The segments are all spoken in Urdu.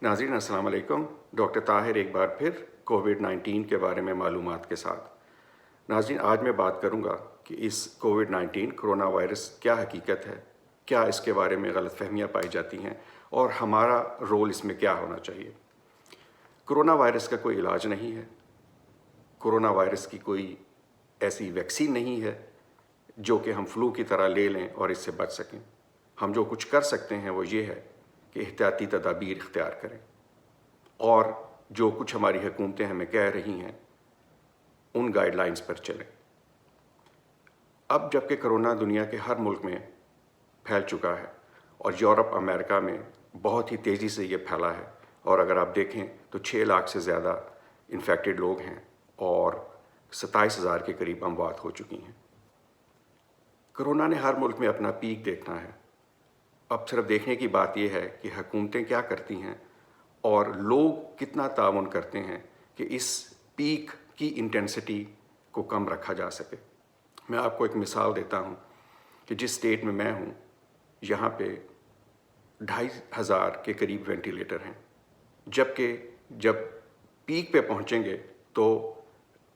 ناظرین السلام علیکم. ڈاکٹر طاہر ایک بار پھر کووڈ-19 کے بارے میں معلومات کے ساتھ. ناظرین آج میں بات کروں گا کہ اس کووڈ-19 کرونا وائرس کیا حقیقت ہے, کیا اس کے بارے میں غلط فہمیاں پائی جاتی ہیں اور ہمارا رول اس میں کیا ہونا چاہیے. کرونا وائرس کا کوئی علاج نہیں ہے, کرونا وائرس کی کوئی ایسی ویکسین نہیں ہے جو کہ ہم فلو کی طرح لے لیں اور اس سے بچ سکیں. ہم جو کچھ کر سکتے ہیں وہ یہ ہے کہ احتیاطی تدابیر اختیار کریں اور جو کچھ ہماری حکومتیں ہمیں کہہ رہی ہیں ان گائیڈ لائنز پر چلیں. اب جب کہ کرونا دنیا کے ہر ملک میں پھیل چکا ہے اور یورپ امریکہ میں بہت ہی تیزی سے یہ پھیلا ہے, اور اگر آپ دیکھیں تو 6 لاکھ سے زیادہ انفیکٹڈ لوگ ہیں اور 27,000 کے قریب اموات ہو چکی ہیں. کرونا نے ہر ملک میں اپنا پیک دیکھنا ہے. اب صرف دیکھنے کی بات یہ ہے کہ حکومتیں کیا کرتی ہیں اور لوگ کتنا تعاون کرتے ہیں کہ اس پیک کی انٹینسٹی کو کم رکھا جا سکے. میں آپ کو ایک مثال دیتا ہوں کہ جس اسٹیٹ میں میں ہوں یہاں پہ 2,500 کے قریب وینٹیلیٹر ہیں, جبکہ جب پیک پہ پہنچیں گے تو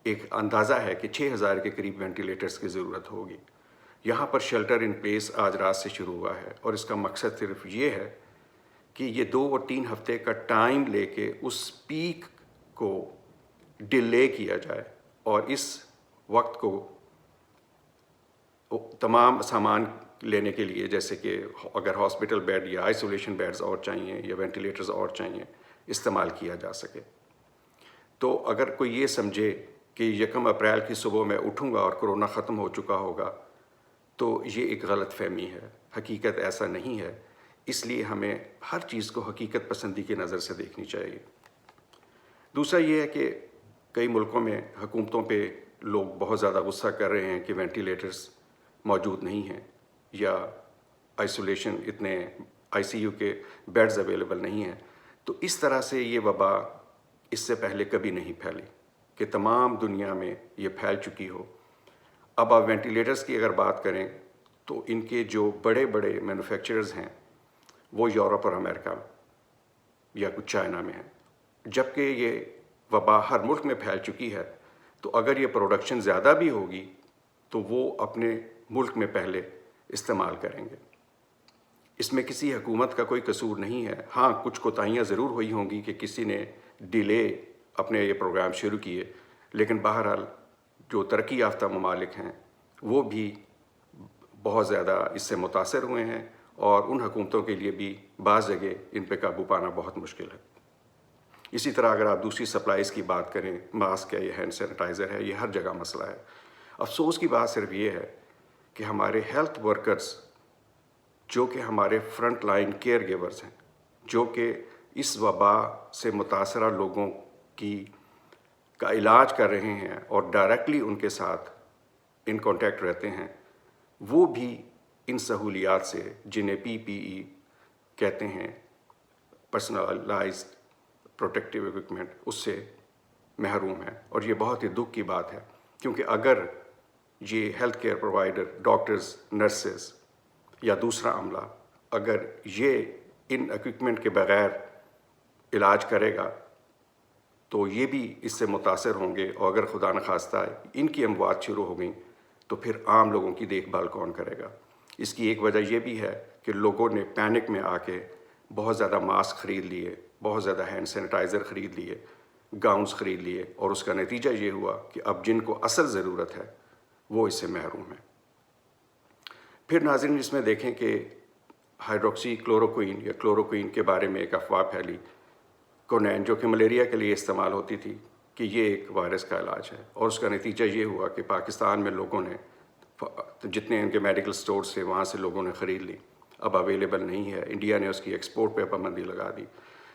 ایک اندازہ ہے کہ 6,000 کے قریب وینٹیلیٹرز کی ضرورت ہوگی. یہاں پر شیلٹر ان پلیس آج رات سے شروع ہوا ہے اور اس کا مقصد صرف یہ ہے کہ یہ 2 اور 3 ہفتے کا ٹائم لے کے اس پیک کو ڈیلے کیا جائے اور اس وقت کو تمام سامان لینے کے لیے, جیسے کہ اگر ہاسپٹل بیڈ یا آئسولیشن بیڈز اور چاہیے یا وینٹیلیٹرز اور چاہیے, استعمال کیا جا سکے. تو اگر کوئی یہ سمجھے کہ 1 اپریل کی صبح میں اٹھوں گا اور کرونا ختم ہو چکا ہوگا تو یہ ایک غلط فہمی ہے. حقیقت ایسا نہیں ہے. اس لیے ہمیں ہر چیز کو حقیقت پسندی کی نظر سے دیکھنی چاہیے. دوسرا یہ ہے کہ کئی ملکوں میں حکومتوں پہ لوگ بہت زیادہ غصہ کر رہے ہیں کہ وینٹیلیٹرز موجود نہیں ہیں یا آئسولیشن اتنے ICU کے بیڈز اویلیبل نہیں ہیں. تو اس طرح سے یہ وبا اس سے پہلے کبھی نہیں پھیلی کہ تمام دنیا میں یہ پھیل چکی ہو. اب آپ وینٹیلیٹرز کی اگر بات کریں تو ان کے جو بڑے بڑے مینوفیکچررز ہیں وہ یورپ اور امریکہ یا کچھ چائنا میں ہیں, جبکہ یہ وبا ہر ملک میں پھیل چکی ہے. تو اگر یہ پروڈکشن زیادہ بھی ہوگی تو وہ اپنے ملک میں پہلے استعمال کریں گے. اس میں کسی حکومت کا کوئی قصور نہیں ہے. ہاں کچھ کوتاہیاں ضرور ہوئی ہوں گی کہ کسی نے ڈیلے اپنے یہ پروگرام شروع کیے, لیکن بہرحال جو ترقی یافتہ ممالک ہیں وہ بھی بہت زیادہ اس سے متاثر ہوئے ہیں اور ان حکومتوں کے لیے بھی بعض جگہ ان پہ قابو پانا بہت مشکل ہے. اسی طرح اگر آپ دوسری سپلائز کی بات کریں, ماسک ہے یا ہینڈ سینیٹائزر ہے, یہ ہر جگہ مسئلہ ہے. افسوس کی بات صرف یہ ہے کہ ہمارے ہیلتھ ورکرز جو کہ ہمارے فرنٹ لائن کیئر گیورز ہیں, جو کہ اس وبا سے متاثرہ لوگوں کا علاج کر رہے ہیں اور ڈائریکٹلی ان کے ساتھ ان کانٹیکٹ رہتے ہیں, وہ بھی ان سہولیات سے جنہیں PPE کہتے ہیں, پرسنلائزڈ پروٹیکٹیو ایکوپمنٹ, اس سے محروم ہیں. اور یہ بہت ہی دکھ کی بات ہے, کیونکہ اگر یہ health care provider, doctors, nurses یا دوسرا عملہ اگر یہ ان ایکوپمنٹ کے بغیر علاج کرے گا تو یہ بھی اس سے متاثر ہوں گے, اور اگر خدا نخواستہ ان کی اموات شروع ہو گئیں تو پھر عام لوگوں کی دیکھ بھال کون کرے گا. اس کی ایک وجہ یہ بھی ہے کہ لوگوں نے پینک میں آ کے بہت زیادہ ماسک خرید لیے, بہت زیادہ ہینڈ سینیٹائزر خرید لیے, گاؤنز خرید لیے, اور اس کا نتیجہ یہ ہوا کہ اب جن کو اصل ضرورت ہے وہ اس سے محروم ہیں. پھر ناظرین اس میں دیکھیں کہ ہائیڈروکسی کلوروکوئین یا کلوروکوئین کے بارے میں ایک افواہ پھیلی, کونین, جو کہ ملیریا کے لیے استعمال ہوتی تھی, کہ یہ ایک وائرس کا علاج ہے. اور اس کا نتیجہ یہ ہوا کہ پاکستان میں لوگوں نے جتنے ان کے میڈیکل سٹورز تھے وہاں سے لوگوں نے خرید لی, اب اویلیبل نہیں ہے. انڈیا نے اس کی ایکسپورٹ پہ پابندی لگا دی.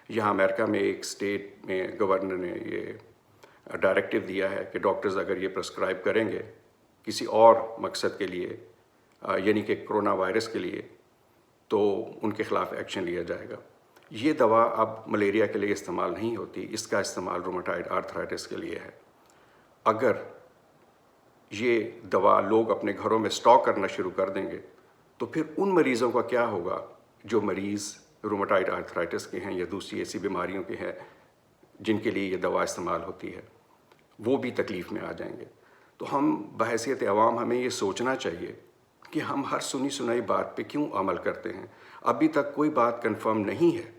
یہاں امریکہ میں ایک اسٹیٹ میں گورنر نے یہ ڈائریکٹیو دیا ہے کہ ڈاکٹرز اگر یہ پرسکرائب کریں گے کسی اور مقصد کے لیے, یعنی کہ کرونا وائرس کے لیے, تو ان کے خلاف ایکشن لیا جائے گا. یہ دوا اب ملیریا کے لیے استعمال نہیں ہوتی, اس کا استعمال روماٹائڈ آرتھرائٹس کے لیے ہے. اگر یہ دوا لوگ اپنے گھروں میں اسٹاک کرنا شروع کر دیں گے تو پھر ان مریضوں کا کیا ہوگا جو مریض روماٹائڈ آرتھرائٹس کے ہیں یا دوسری ایسی بیماریوں کے ہیں جن کے لیے یہ دوا استعمال ہوتی ہے، وہ بھی تکلیف میں آ جائیں گے۔ تو ہم بحیثیت عوام ہمیں یہ سوچنا چاہیے کہ ہم ہر سنی سنائی بات پہ کیوں عمل کرتے ہیں۔ ابھی تک کوئی بات کنفرم نہیں ہے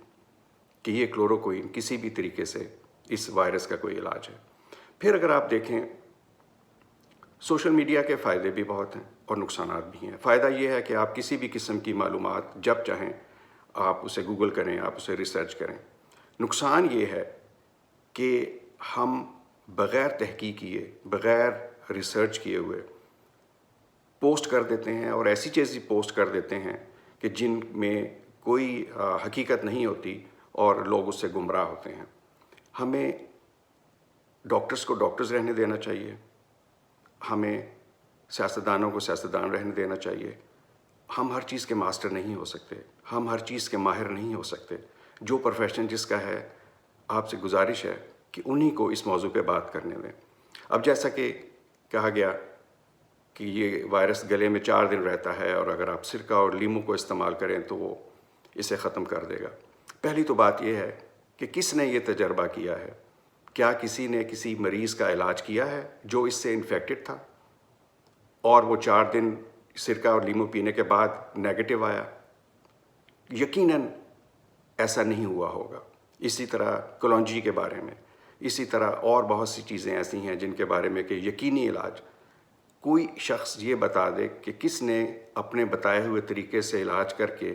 کہ یہ کلوروکوئین کسی بھی طریقے سے اس وائرس کا کوئی علاج ہے۔ پھر اگر آپ دیکھیں سوشل میڈیا کے فائدے بھی بہت ہیں اور نقصانات بھی ہیں۔ فائدہ یہ ہے کہ آپ کسی بھی قسم کی معلومات جب چاہیں آپ اسے گوگل کریں، آپ اسے ریسرچ کریں۔ نقصان یہ ہے کہ ہم بغیر تحقیق کیے، بغیر ریسرچ کیے ہوئے پوسٹ کر دیتے ہیں، اور ایسی چیزیں پوسٹ کر دیتے ہیں کہ جن میں کوئی حقیقت نہیں ہوتی اور لوگ اس سے گمراہ ہوتے ہیں۔ ہمیں ڈاکٹرز کو ڈاکٹرز رہنے دینا چاہیے، ہمیں سیاستدانوں کو سیاستدان رہنے دینا چاہیے۔ ہم ہر چیز کے ماسٹر نہیں ہو سکتے، ہم ہر چیز کے ماہر نہیں ہو سکتے۔ جو پروفیشن جس کا ہے، آپ سے گزارش ہے کہ انہی کو اس موضوع پہ بات کرنے دیں۔ اب جیسا کہ کہا گیا کہ یہ وائرس گلے میں 4 دن رہتا ہے، اور اگر آپ سرکہ اور لیمو کو استعمال کریں تو وہ اسے ختم کر دے گا۔ پہلی تو بات یہ ہے کہ کس نے یہ تجربہ کیا ہے؟ کیا کسی نے کسی مریض کا علاج کیا ہے جو اس سے انفیکٹڈ تھا اور وہ 4 دن سرکہ اور لیمو پینے کے بعد نیگیٹو آیا؟ یقیناً ایسا نہیں ہوا ہوگا۔ اسی طرح کلونجی کے بارے میں، اسی طرح اور بہت سی چیزیں ایسی ہیں جن کے بارے میں کہ یقینی علاج کوئی شخص یہ بتا دے کہ کس نے اپنے بتائے ہوئے طریقے سے علاج کر کے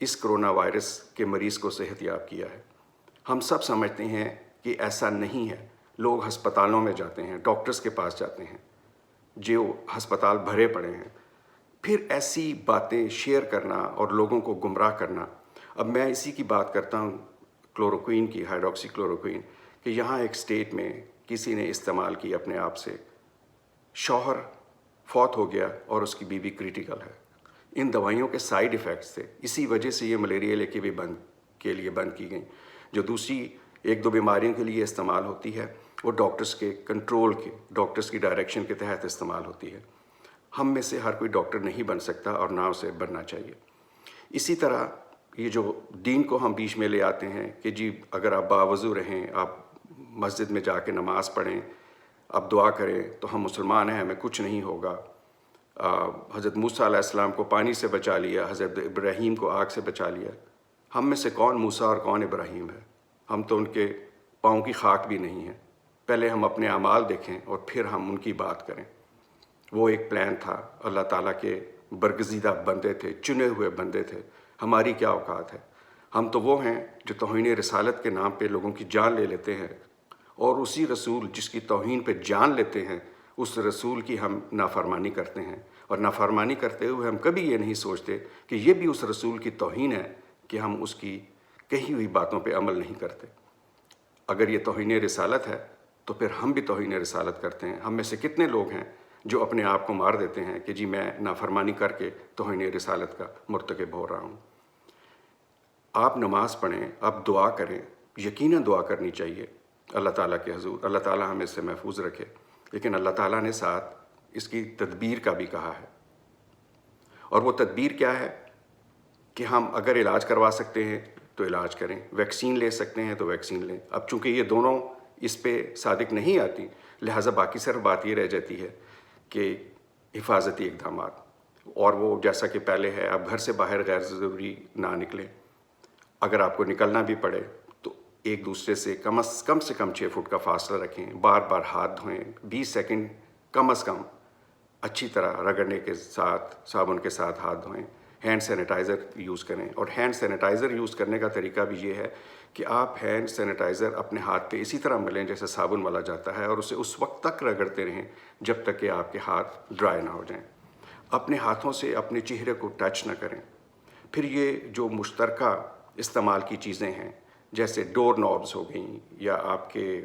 اس کرونا وائرس کے مریض کو صحت یاب کیا ہے۔ ہم سب سمجھتے ہیں کہ ایسا نہیں ہے۔ لوگ ہسپتالوں میں جاتے ہیں، ڈاکٹرز کے پاس جاتے ہیں، جو ہسپتال بھرے پڑے ہیں۔ پھر ایسی باتیں شیئر کرنا اور لوگوں کو گمراہ کرنا۔ اب میں اسی کی بات کرتا ہوں کلوروکوئین کی، ہائیڈروکسی کلوروکوئین، کہ یہاں ایک اسٹیٹ میں کسی نے استعمال کی اپنے آپ سے، شوہر فوت ہو گیا اور اس کی بیوی کریٹیکل ہے۔ ان دوائیوں کے سائیڈ ایفیکٹس تھے، اسی وجہ سے یہ ملیریا لے کے لیے بند کی گئیں۔ جو دوسری 1-2 بیماریوں کے لیے استعمال ہوتی ہے وہ ڈاکٹرز کے کنٹرول کے، ڈاکٹرز کی ڈائریکشن کے تحت استعمال ہوتی ہے۔ ہم میں سے ہر کوئی ڈاکٹر نہیں بن سکتا اور نہ اسے بننا چاہیے۔ اسی طرح یہ جو دین کو ہم بیچ میں لے آتے ہیں کہ جی اگر آپ باوضو رہیں، آپ مسجد میں جا کے نماز پڑھیں، آپ دعا کریں تو ہم مسلمان ہیں، ہمیں کچھ نہیں ہوگا۔ حضرت موسیٰ علیہ السلام کو پانی سے بچا لیا، حضرت ابراہیم کو آگ سے بچا لیا۔ ہم میں سے کون موسیٰ اور کون ابراہیم ہے؟ ہم تو ان کے پاؤں کی خاک بھی نہیں ہیں۔ پہلے ہم اپنے اعمال دیکھیں اور پھر ہم ان کی بات کریں۔ وہ ایک پلان تھا، اللہ تعالیٰ کے برگزیدہ بندے تھے، چنے ہوئے بندے تھے۔ ہماری کیا اوقات ہے؟ ہم تو وہ ہیں جو توہین رسالت کے نام پہ لوگوں کی جان لے لیتے ہیں، اور اسی رسول جس کی توہین پہ جان لیتے ہیں اس رسول کی ہم نافرمانی کرتے ہیں، اور نافرمانی کرتے ہوئے ہم کبھی یہ نہیں سوچتے کہ یہ بھی اس رسول کی توہین ہے کہ ہم اس کی کہی ہوئی باتوں پہ عمل نہیں کرتے۔ اگر یہ توہین رسالت ہے تو پھر ہم بھی توہین رسالت کرتے ہیں۔ ہم میں سے کتنے لوگ ہیں جو اپنے آپ کو مار دیتے ہیں کہ جی میں نافرمانی کر کے توہین رسالت کا مرتکب ہو رہا ہوں۔ آپ نماز پڑھیں، آپ دعا کریں، یقیناً دعا کرنی چاہیے اللہ تعالیٰ کے حضور، اللہ تعالیٰ ہمیں اس سے محفوظ رکھے، لیکن اللہ تعالیٰ نے ساتھ اس کی تدبیر کا بھی کہا ہے۔ اور وہ تدبیر کیا ہے کہ ہم اگر علاج کروا سکتے ہیں تو علاج کریں، ویکسین لے سکتے ہیں تو ویکسین لیں۔ اب چونکہ یہ دونوں اس پہ صادق نہیں آتی، لہٰذا باقی صرف بات یہ رہ جاتی ہے کہ حفاظتی اقدامات، اور وہ جیسا کہ پہلے ہے، آپ گھر سے باہر غیر ضروری نہ نکلیں۔ اگر آپ کو نکلنا بھی پڑے تو ایک دوسرے سے کم سے کم 6 فٹ کا فاصلہ رکھیں، بار بار ہاتھ دھوئیں، 20 سیکنڈ کم از کم اچھی طرح رگڑنے کے ساتھ، صابن کے ساتھ ہاتھ دھوئیں، ہینڈ سینیٹائزر یوز کریں۔ اور ہینڈ سینیٹائزر یوز کرنے کا طریقہ بھی یہ ہے کہ آپ ہینڈ سینیٹائزر اپنے ہاتھ پہ اسی طرح ملیں جیسے صابن ملا جاتا ہے، اور اسے اس وقت تک رگڑتے رہیں جب تک کہ آپ کے ہاتھ ڈرائی نہ ہو جائیں۔ اپنے ہاتھوں سے اپنے چہرے کو ٹچ نہ کریں۔ پھر یہ جو مشترکہ استعمال کی چیزیں ہیں جیسے ڈور نابز ہو گئیں، یا آپ کے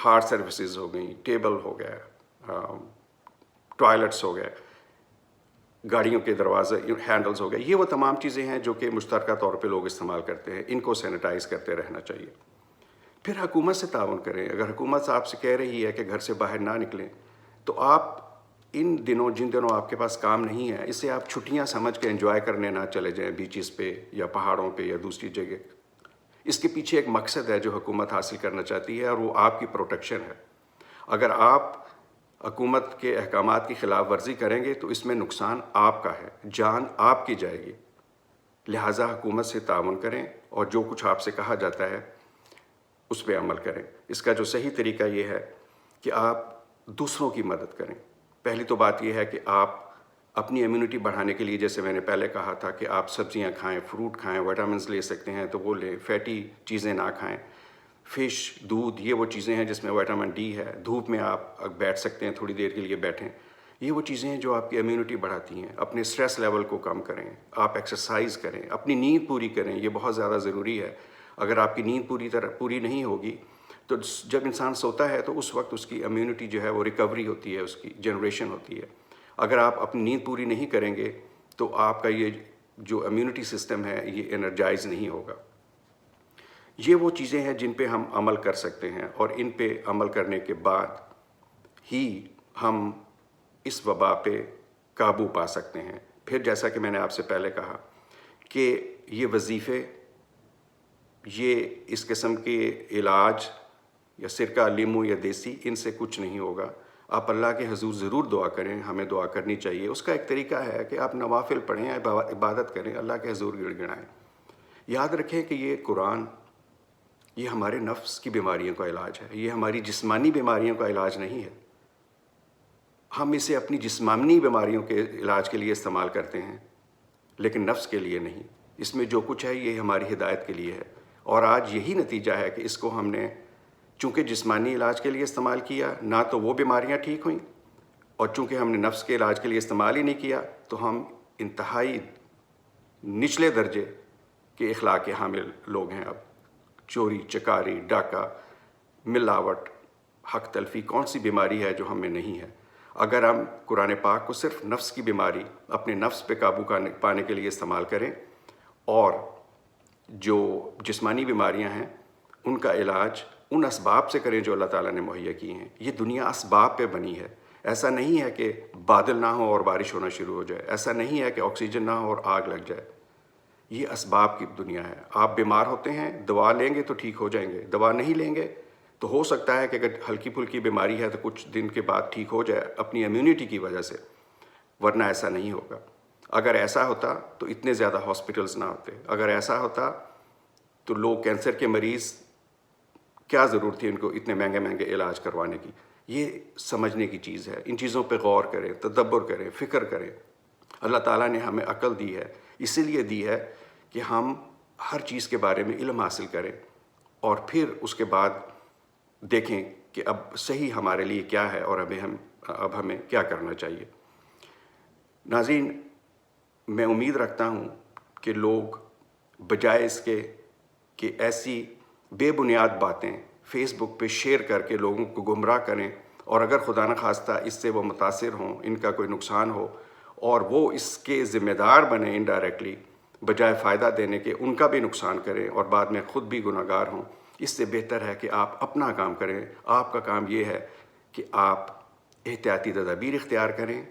ہارڈ سروسز ہو گئیں، ٹیبل ہو گیا، ٹوائلٹس ہو گئے، گاڑیوں کے دروازے ہینڈلز ہو گئے، یہ وہ تمام چیزیں ہیں جو کہ مشترکہ طور پہ لوگ استعمال کرتے ہیں، ان کو سینیٹائز کرتے رہنا چاہیے۔ پھر حکومت سے تعاون کریں۔ اگر حکومت آپ سے کہہ رہی ہے کہ گھر سے باہر نہ نکلیں تو آپ ان دنوں جن دنوں آپ کے پاس کام نہیں ہے، اسے آپ چھٹیاں سمجھ کے انجوائے کرنے نہ چلے جائیں بیچز پہ یا پہاڑوں پہ یا دوسری جگہ. اس کے پیچھے ایک مقصد ہے جو حکومت حاصل کرنا چاہتی ہے، اور وہ آپ کی پروٹیکشن ہے. اگر آپ حکومت کے احکامات کی خلاف ورزی کریں گے تو اس میں نقصان آپ کا ہے، جان آپ کی جائے گی. لہٰذا حکومت سے تعاون کریں اور جو کچھ آپ سے کہا جاتا ہے اس پہ عمل کریں. اس کا جو صحیح طریقہ یہ ہے کہ آپ دوسروں کی مدد کریں. پہلی تو بات یہ ہے کہ آپ اپنی امیونٹی بڑھانے کے لیے، جیسے میں نے پہلے کہا تھا کہ آپ سبزیاں کھائیں، فروٹ کھائیں، وٹامنس لے سکتے ہیں تو وہ لیں، فیٹی چیزیں نہ کھائیں. فش، دودھ، یہ وہ چیزیں ہیں جس میں وٹامن ڈی ہے. دھوپ میں آپ بیٹھ سکتے ہیں، تھوڑی دیر کے لیے بیٹھیں. یہ وہ چیزیں ہیں جو آپ کی امیونٹی بڑھاتی ہیں. اپنے سٹریس لیول کو کم کریں، آپ ایکسرسائز کریں، اپنی نیند پوری کریں. یہ بہت زیادہ ضروری ہے. اگر آپ کی نیند پوری نہیں ہوگی تو جب انسان سوتا ہے تو اس وقت اس کی امیونٹی جو ہے وہ ریکوری ہوتی ہے، اس کی جنریشن ہوتی ہے. اگر آپ اپنی نیند پوری نہیں کریں گے تو آپ کا یہ جو امیونٹی سسٹم ہے یہ انرجائز نہیں ہوگا. یہ وہ چیزیں ہیں جن پہ ہم عمل کر سکتے ہیں، اور ان پہ عمل کرنے کے بعد ہی ہم اس وبا پہ قابو پا سکتے ہیں. پھر جیسا کہ میں نے آپ سے پہلے کہا کہ یہ وظیفے، یہ اس قسم کے علاج یا سرکہ، لیمو یا دیسی، ان سے کچھ نہیں ہوگا. آپ اللہ کے حضور ضرور دعا کریں، ہمیں دعا کرنی چاہیے. اس کا ایک طریقہ ہے کہ آپ نوافل پڑھیں، عبادت کریں، اللہ کے حضور گڑ گڑائیں. یاد رکھیں کہ یہ قرآن، یہ ہمارے نفس کی بیماریوں کا علاج ہے، یہ ہماری جسمانی بیماریوں کا علاج نہیں ہے. ہم اسے اپنی جسمانی بیماریوں کے علاج کے لیے استعمال کرتے ہیں لیکن نفس کے لیے نہیں. اس میں جو کچھ ہے یہ ہماری ہدایت کے لیے ہے، اور آج یہی نتیجہ ہے کہ اس کو ہم نے چونکہ جسمانی علاج کے لیے استعمال کیا، نہ تو وہ بیماریاں ٹھیک ہوئیں، اور چونکہ ہم نے نفس کے علاج کے لیے استعمال ہی نہیں کیا تو ہم انتہائی نچلے درجے کے اخلاق کے حامل لوگ ہیں. اب چوری، چکاری، ڈاکہ، ملاوٹ، حق تلفی، کون سی بیماری ہے جو ہم میں نہیں ہے؟ اگر ہم قرآن پاک کو صرف نفس کی بیماری، اپنے نفس پہ قابو پانے کے لیے استعمال کریں، اور جو جسمانی بیماریاں ہیں ان کا علاج ان اسباب سے کریں جو اللہ تعالیٰ نے مہیا کیے ہیں. یہ دنیا اسباب پہ بنی ہے. ایسا نہیں ہے کہ بادل نہ ہو اور بارش ہونا شروع ہو جائے، ایسا نہیں ہے کہ آکسیجن نہ ہو اور آگ لگ جائے. یہ اسباب کی دنیا ہے. آپ بیمار ہوتے ہیں، دوا لیں گے تو ٹھیک ہو جائیں گے. دوا نہیں لیں گے تو ہو سکتا ہے کہ اگر ہلکی پھلکی بیماری ہے تو کچھ دن کے بعد ٹھیک ہو جائے اپنی امیونٹی کی وجہ سے، ورنہ ایسا نہیں ہوگا. اگر ایسا ہوتا تو اتنے زیادہ ہاسپٹلز نہ ہوتے. اگر ایسا ہوتا تو لوگ، کینسر کے مریض، کیا ضرورت تھی ان کو اتنے مہنگے مہنگے علاج کروانے کی؟ یہ سمجھنے کی چیز ہے. ان چیزوں پہ غور کریں، تدبر کریں، فکر کریں. اللہ تعالیٰ نے ہمیں عقل دی ہے، اسی لیے دی ہے کہ ہم ہر چیز کے بارے میں علم حاصل کریں، اور پھر اس کے بعد دیکھیں کہ اب صحیح ہمارے لیے کیا ہے اور اب ہمیں کیا کرنا چاہیے. ناظرین، میں امید رکھتا ہوں کہ لوگ بجائے اس کے کہ ایسی بے بنیاد باتیں فیس بک پہ شیئر کر کے لوگوں کو گمراہ کریں، اور اگر خدا نخواستہ اس سے وہ متاثر ہوں، ان کا کوئی نقصان ہو اور وہ اس کے ذمہ دار بنیں انڈائریکٹلی، بجائے فائدہ دینے کے ان کا بھی نقصان کریں اور بعد میں خود بھی گناہ گار ہوں، اس سے بہتر ہے کہ آپ اپنا کام کریں. آپ کا کام یہ ہے کہ آپ احتیاطی تدابیر اختیار کریں،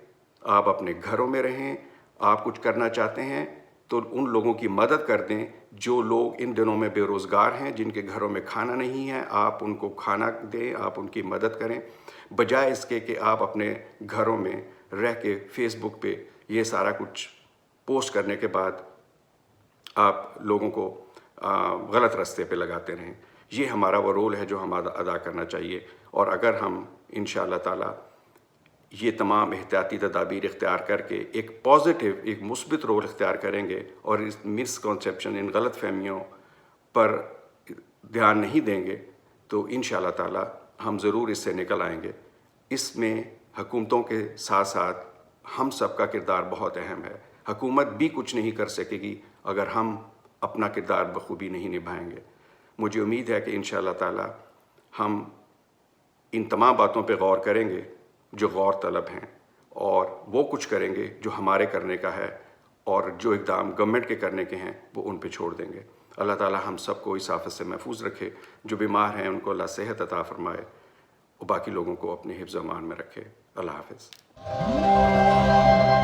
آپ اپنے گھروں میں رہیں. آپ کچھ کرنا چاہتے ہیں تو ان لوگوں کی مدد کر دیں جو لوگ ان دنوں میں بے روزگار ہیں، جن کے گھروں میں کھانا نہیں ہے. آپ ان کو کھانا دیں، آپ ان کی مدد کریں، بجائے اس کے کہ آپ اپنے گھروں میں رہ کے فیس بک پہ یہ سارا کچھ پوسٹ کرنے کے بعد آپ لوگوں کو غلط راستے پہ لگاتے رہیں. یہ ہمارا وہ رول ہے جو ہم ادا کرنا چاہیے. اور اگر ہم انشاءاللہ تعالیٰ یہ تمام احتیاطی تدابیر اختیار کر کے ایک پازیٹیو، ایک مثبت رول اختیار کریں گے اور اس مسکنسیپشن، ان غلط فہمیوں پر دھیان نہیں دیں گے تو انشاءاللہ تعالیٰ ہم ضرور اس سے نکل آئیں گے. اس میں حکومتوں کے ساتھ ساتھ ہم سب کا کردار بہت اہم ہے. حکومت بھی کچھ نہیں کر سکے گی اگر ہم اپنا کردار بخوبی نہیں نبھائیں گے. مجھے امید ہے کہ انشاءاللہ تعالیٰ ہم ان تمام باتوں پہ غور کریں گے جو غور طلب ہیں، اور وہ کچھ کریں گے جو ہمارے کرنے کا ہے، اور جو اقدام گورنمنٹ کے کرنے کے ہیں وہ ان پہ چھوڑ دیں گے. اللہ تعالیٰ ہم سب کو اس آفت سے محفوظ رکھے. جو بیمار ہیں ان کو اللہ صحت عطا فرمائے، اور باقی لوگوں کو اپنے حفظ و امان میں رکھے. اللہ حافظ. ہے۔